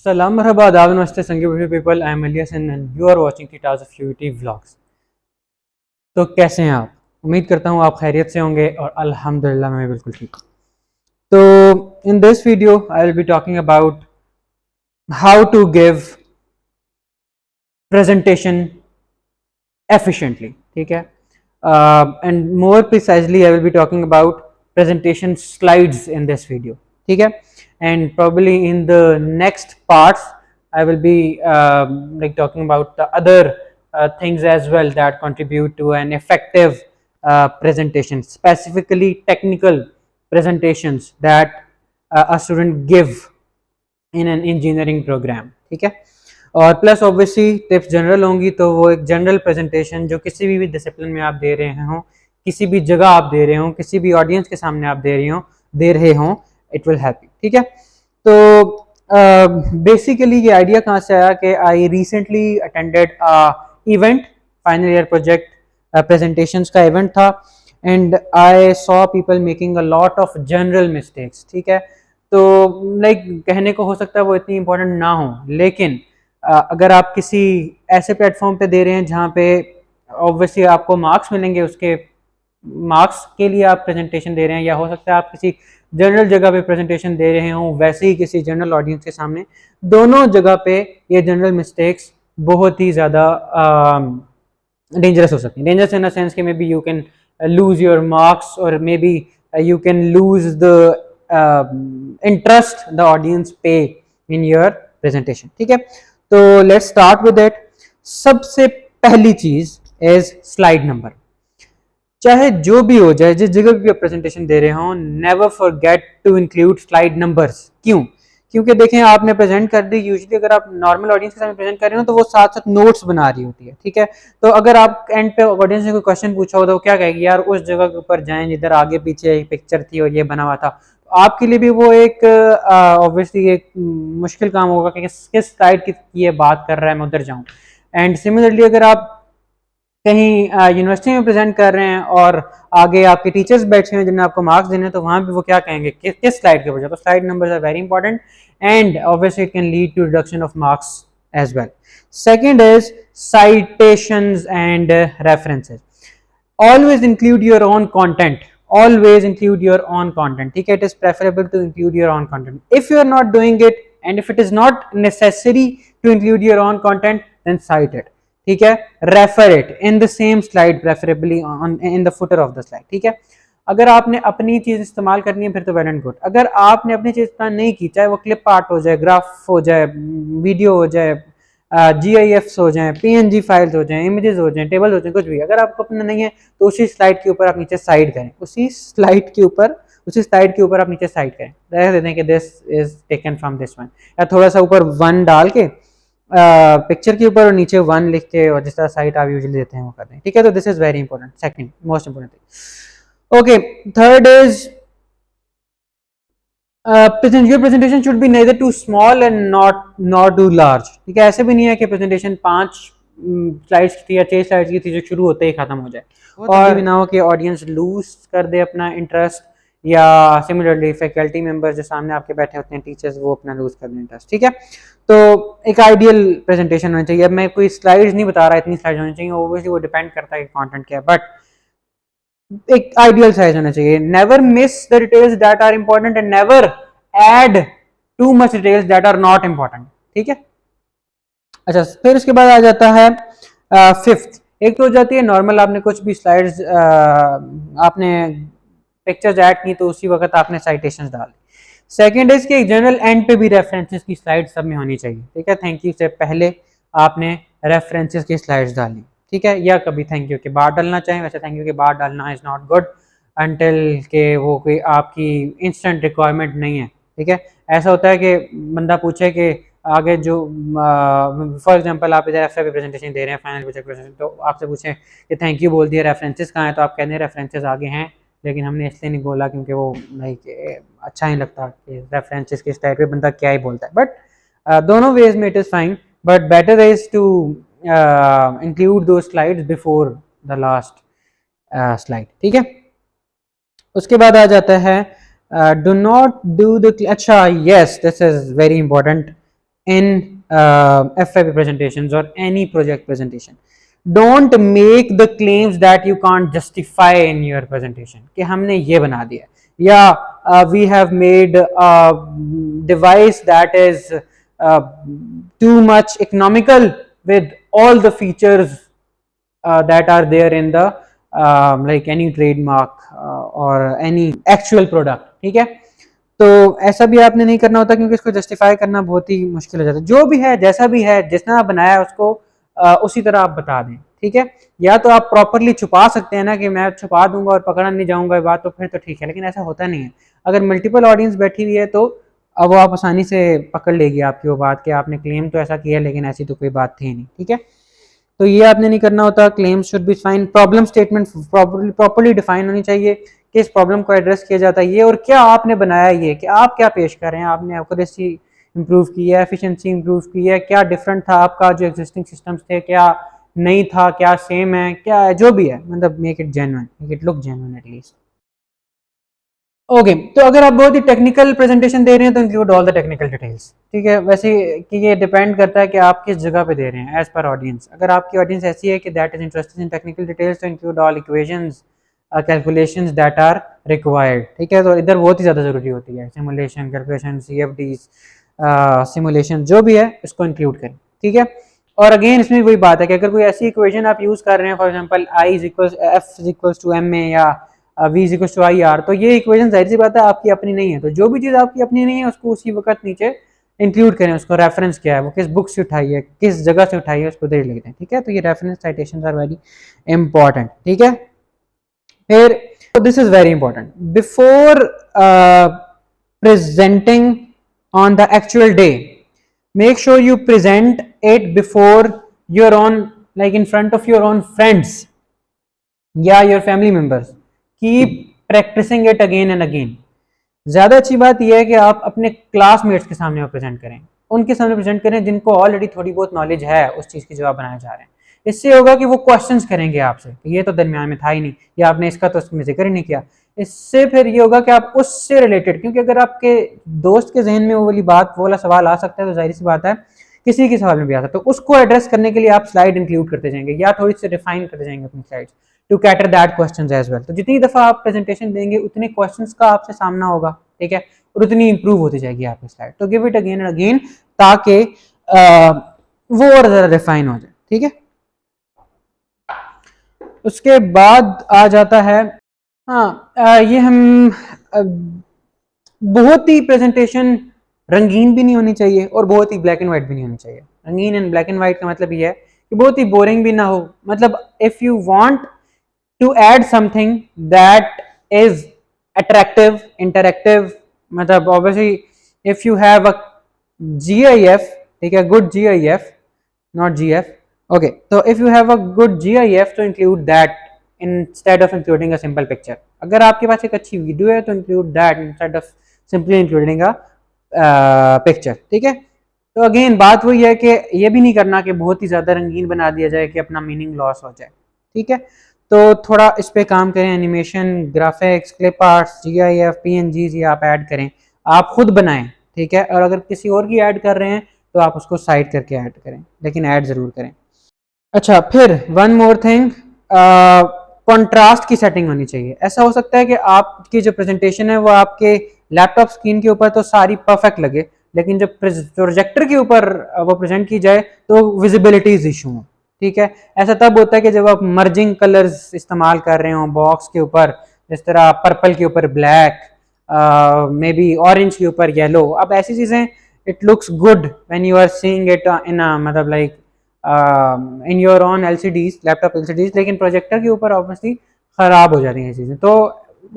Salam marhaba, adab namaste, thank you beautiful people. I am Elias and you are watching Titaz of UT Vlogs. तो कैसे हैं आप? उम्मीद करता हूँ आप खैरियत से होंगे और अल्हम्दुलिल्लाह मैं बिल्कुल ठीक हूँ। तो in this video I will be talking about how to give presentation efficiently, ठीक है? And more precisely I will be talking about presentation slides in this video, ठीक है? And probably in the next parts I will be like talking about the other things as well that contribute to an effective presentation, specifically technical presentations that a student give in an engineering program, ठीक है? और plus obviously tips general होंगी, तो वो एक general presentation जो किसी भी डिसिप्लिन में आप दे रहे हों, किसी भी जगह आप दे रहे हों, किसी भी ऑडियंस के सामने आप दे रहे हों, इट विल हेल्प यू, ठीक है? तो बेसिकली ये आइडिया कहाँ से आया कि I recently attended event, final year project presentations का इवेंट था, and I saw people making a lot of general mistakes, ठीक है? तो लाइक कहने को हो सकता है वो इतनी इंपॉर्टेंट ना हो, लेकिन अगर आप किसी ऐसे प्लेटफॉर्म पे दे रहे हैं जहाँ पे ऑब्वियसली आपको मार्क्स मिलेंगे, उसके मार्क्स के लिए आप प्रेजेंटेशन दे रहे हैं, या हो सकता है आप किसी जनरल जगह पे प्रेजेंटेशन दे रहे हों वैसे ही किसी जनरल ऑडियंस के सामने, दोनों जगह पे ये जनरल मिस्टेक्स बहुत ही ज़्यादा डेंजरस हो सकती हैं। डेंजरस इन द सेंस कि maybe you can lose your marks और maybe you can lose the interest the audience pay in your presentation, ठीक है? तो लेट्स स्टार्ट विद इट। सबसे पहली चीज इज स्लाइड नंबर। चाहे जो भी हो जाए, जिस जगह भी आप प्रेजेंटेशन दे रहे हो, never forget to include slide numbers. क्यों? क्योंकि देखें, आपने प्रेजेंट कर दी, यूजुअली अगर आप नॉर्मल ऑडियंस के सामने प्रेजेंट कर रहे हो तो वो साथ साथ नोट्स बना रही होती है, ठीक है? तो अगर आप एंड पे ऑडियंस ने कोई क्वेश्चन पूछा हो तो वो क्या कहेगी, यार उस जगह के ऊपर जाएं जिधर आगे पीछे एक पिक्चर थी और ये बना हुआ था। आपके लिए भी वो एक ऑब्वियसली एक मुश्किल काम होगा कि किस स्लाइड की ये बात कर रहा है, मैं उधर जाऊं। एंड सिमिलरली अगर आप कहीं यूनिवर्सिटी में प्रेजेंट कर रहे हैं और आगे आपके टीचर्स बैठे हैं जिन्हें आपको मार्क्स देने हैं, तो वहां भी वो क्या कहेंगे कि किस स्लाइड के ऊपर। तो slide numbers are very important and obviously it can lead to reduction of marks as well. Second is citations and references. Always include your own content, always include your own content, ठीक है? It is preferable to include your own content. If you are not doing it and if it is not necessary to include your own content, then cite it, ठीक है? Refer it in the same slide, preferably on in the footer of the slide, ठीक है? अगर आपने अपनी चीज इस्तेमाल करनी है फिर तो वेल एंड गुड। अगर आपने अपनी चीज इस्तेमाल नहीं की, चाहे वो क्लिप आर्ट हो जाए, ग्राफ हो जाए, वीडियो हो जाए, GIFs हो जाएं, PNG फाइल्स हो जाएं, इमेजेस हो जाएं, टेबल हो जाएं, कुछ भी, अगर आपको अपना नहीं है तो उसी स्लाइड के ऊपर आप नीचे साइड करें, उसी स्लाइड के ऊपर आप नीचे साइड करें, देख दें कि this is taken from this one, या थोड़ा सा ऊपर 1 डाल के पिक्चर के ऊपर और नीचे 1 लिख के, और जिस तरह साइड आप यूजुअली देते हैं वो कर दें, ठीक है? तो this is very important, second most important thing. Okay, third is your presentation should be neither too small and not too large, ठीक है? ऐसे भी नहीं है कि प्रेजेंटेशन 5 स्लाइड्स की थी या 6 स्लाइड्स की थी जो शुरू होते ही खत्म हो जाए, और भी ना हो कि ऑडियंस लूज कर दे अपना इंटरेस्ट, या सिमिलरली फैकल्टी मेंबर्स जो सामने आपके बैठे होते हैं, टीचर्स, वो अपना लूज कर दें इंटरेस्ट, ठीक है? तो एक आइडियल प्रेजेंटेशन होनी चाहिए। अब मैं कोई स्लाइड्स नहीं बता रहा इतनी स्लाइड्स होनी चाहिए, ओब्वियसली वो डिपेंड करता है कि कंटेंट क्या है, बट एक आइडियल साइज होना चाहिए। Never miss the details that are important and never add too much details that are not important, ठीक है? अच्छा, फिर उसके बाद आ जाता है फिफ्थ। एक तो हो जाती है नॉर्मल, आपने कुछ भी स्लाइड्स आपने पिक्चर्स ऐड की तो उसी वक्त आपने साइटेशंस डाल दी। सेकेंड इज कि जनरल एंड पे भी रेफरेंसेस की स्लाइड सब में होनी चाहिए, ठीक है? थैंक यू से पहले आपने रेफरेंसेस की स्लाइड्स डाली, ठीक है? या कभी थैंक यू के बाद डालना चाहिए, वैसे थैंक यू के बाद डालना इज नॉट गुड अनटिल के वो कोई आपकी इंस्टेंट रिक्वायरमेंट नहीं है, ठीक है? ऐसा होता है कि बंदा पूछे कि आगे जो फॉर एग्जांपल आप इधर एफए प्रेजेंटेशन दे रहे हैं, फाइनल प्रेजेंटेशन, तो आपसे पूछें कि थैंक यू बोल दिया, रेफरेंसेस कहाँ हैं, तो आप कहते हैं रेफरेंसेस आगे हैं, लेकिन हमने इसलिए नहीं बोला क्योंकि वो लाइक अच्छा नहीं लगता कि रेफरेंसेस के स्लाइड पे बंदा क्या ही बोलता है। बट दोनों वेज में it is fine, but better is to include दो slides before the last slide, ठीक है? उसके बाद आ जाता है डू नॉट डू द, अच्छा yes, this is very important, in FYP presentations or any project presentation. Don't make the claims that you can't justify in your presentation कि हमने ये बना दिया या we have made a device that is too much economical with all the features that are there in the like any trademark or any actual product. ठीक है, तो ऐसा भी आपने नहीं करना होता क्योंकि इसको जस्टिफाई करना बहुत ही मुश्किल हो जाता है. जो भी है, जैसा भी है, जितना बनाया है उसको उसी तरह आप बता दें. ठीक है, या तो आप प्रॉपरली छुपा सकते हैं ना कि मैं छुपा दूंगा और पकड़ा नहीं जाऊंगा बात, तो फिर तो ठीक है, लेकिन ऐसा होता नहीं है. अगर मल्टीपल ऑडियंस बैठी हुई है तो अब वो आप आसानी से पकड़ लेगी आपकी वो बात कि आपने क्लेम तो ऐसा किया लेकिन ऐसी तो कोई बात थी नहीं. ठीक है, तो ये आपने नहीं करना होता. Claim should be fine. Problem statement properly define होनी चाहिए कि इस प्रॉब्लम को एड्रेस किया जाता है ये, और क्या आपने बनाया ये, कि आप क्या पेश कर रहे हैं. आपने एक्यूरेसी इंप्रूव की है, एफिशिएंसी इंप्रूव की है, क्या डिफरेंट था आपका जो एग्जिस्टिंग सिस्टम्स थे, क्या नहीं था, क्या सेम है, क्या है, जो भी है, मतलब make it genuine, make it look genuine at least. Okay, तो अगर आप बहुत ही टेक्निकल प्रेजेंटेशन दे रहे हैं तो include all the technical details. ठीक है, वैसे कि ये डिपेंड करता है कि आप किस जगह पे दे रहे हैं एज पर ऑडियंस. अगर आपकी ऑडियंस ऐसी है कि that is interested in technical details तो include all equations, calculations that are required. ठीक है, तो इधर बहुत ही ज़्यादा ज़रूरी होती है सिमुलेशन, कैलकुलेशन, CFDs, सिमुलेशन जो भी है इसको इंक्लूड करें. ठीक है, और अगेन इसमें वही बात है कि अगर कोई ऐसी इक्वेशन आप यूज़ कर रहे हैं, for example I is equal F is equal to M में या V is equal to IR, तो ये इक्वेशन जाहिर सी बात है आपकी अपनी नहीं है. तो जो भी चीज़ आपकी अपनी नहीं है उसको उसी वक्त नीचे इंक्लूड करें. उसको रेफरेंस क्या है, वो किस बुक से उठाई है, किस जगह से उठाई है, उसको दे लिख दें. ठीक है, तो ये reference citations are very important. ठीक है, फिर this is very important before presenting on the actual day. Make sure you present it before your own, like in front of your own friends या your family members. Keep practicing it again and again. ज़्यादा अच्छी बात यह है कि आप अपने classmates के सामने प्रेजेंट करें, उनके सामने प्रेजेंट करें जिनको ऑलरेडी थोड़ी बहुत नॉलेज है उस चीज़ की जो आप बनाने जा रहे हैं. इससे होगा कि वो क्वेश्चंस करेंगे आपसे कि ये तो दरमियान में था ही नहीं, या आपने इसका तो उसमें जिक्र ही नहीं किया. इससे फिर ये होगा कि आप उससे रिलेटेड, क्योंकि अगर आपके दोस्त के जहन में वो वाली बात, वो वाला सवाल आ सकता है तो जाहिर सी बात है किसी के सवाल में भी आ सकता है. तो उसको एड्रेस करने के लिए आप स्लाइड इंक्लूड करते जाएंगे या थोड़ी सी रिफाइन करते जाएंगे अपनी slides to cater that questions as well. तो जितनी दफ़ा आप प्रेजेंटेशन देंगे उतने क्वेश्चंस का आपसे सामना होगा. ठीक है, और उतनी इंप्रूव होती जाएगी आपकी स्लाइड. तो give it again and again ताकि वो और ज़रा रिफाइन हो जाए. ठीक है, उसके बाद आ जाता है ये हम बहुत ही प्रेजेंटेशन रंगीन भी नहीं होनी चाहिए और बहुत ही ब्लैक एंड वाइट भी नहीं होनी चाहिए. रंगीन एंड ब्लैक एंड वाइट का मतलब ये है कि बहुत ही बोरिंग भी ना हो. मतलब if you want to add something that is attractive, interactive, मतलब obviously if you have a GIF, ठीक है, good GIF, not GF. Okay, so if you have a good GIF to include that instead of including a simple picture. अगर आपके पास एक अच्छी video है तो include that instead of simply including a picture. ठीक है, तो अगेन बात वही है कि ये भी नहीं करना कि बहुत ही ज़्यादा रंगीन बना दिया जाए कि अपना मीनिंग लॉस हो जाए. ठीक है, तो थोड़ा इस पे काम करें. Animation, graphics, clip arts, GIF, PNGs ये आप ऐड करें, आप खुद बनाएं. ठीक है, और अगर किसी और की ऐड कर रहे हैं तो आप उसको साइड करके ऐड करें, लेकिन ऐड ज़रूर करें. अच्छा, फिर वन मोर थिंग, कंट्रास्ट की सेटिंग होनी चाहिए. ऐसा हो सकता है कि आपकी जो प्रेजेंटेशन है वो आपके लैपटॉप स्क्रीन के ऊपर तो सारी परफेक्ट लगे, लेकिन जब प्रोजेक्टर के ऊपर वो प्रेजेंट की जाए तो विजिबिलिटीज इशू हो. ठीक है, ऐसा तब होता है कि जब आप मर्जिंग कलर्स इस्तेमाल कर रहे हो बॉक्स के ऊपर, जिस तरह पर्पल के ऊपर ब्लैक, मे बी ऑरेंज के ऊपर येलो. अब ऐसी चीज़ें it looks good when you are seeing it in a मतलब like in your own LCDs, laptop LCDs, लेकिन प्रोजेक्टर के ऊपर ऑब्वियसली ख़राब हो जाती हैं चीज़ें. तो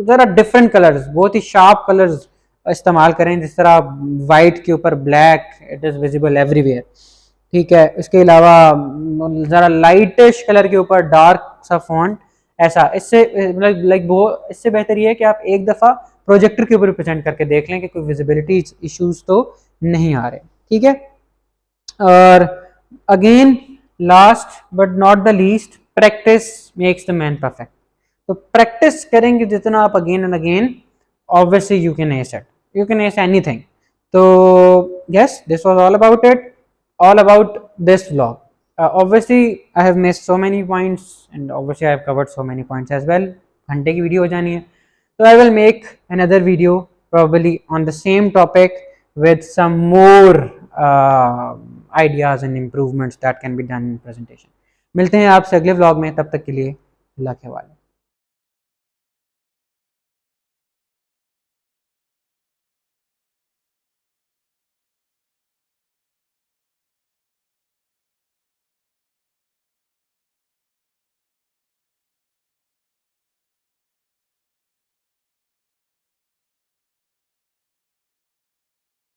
ज़रा डिफरेंट कलर्स, बहुत ही शार्प कलर्स इस्तेमाल करें, जिस तरह वाइट के ऊपर black, it is visible everywhere. ठीक है, इसके अलावा ज़रा लाइटिश कलर के ऊपर डार्क सा फॉन्ट, ऐसा. इससे लाइक वो इससे बेहतर ये है कि आप एक दफ़ा प्रोजेक्टर के ऊपर प्रेजेंट करके देख लें कि कोई विजिबिलिटी इश्यूज तो नहीं आ रहे. ठीक है, और again last but not the least, practice makes the man perfect. तो प्रैक्टिस करेंगे जितना आप again and again, obviously you can S it, you can S anything. तो yes, this was all about it, all about this vlog. Obviously I have missed so many points and obviously I have covered so many points as well. घंटे की video हो जानी है, so I will make another video probably on the same topic with some more ideas and improvements that can be done in presentation. मिलते हैं आपसे अगले vlog में, तब तक के लिए अल्लाह के हवाले।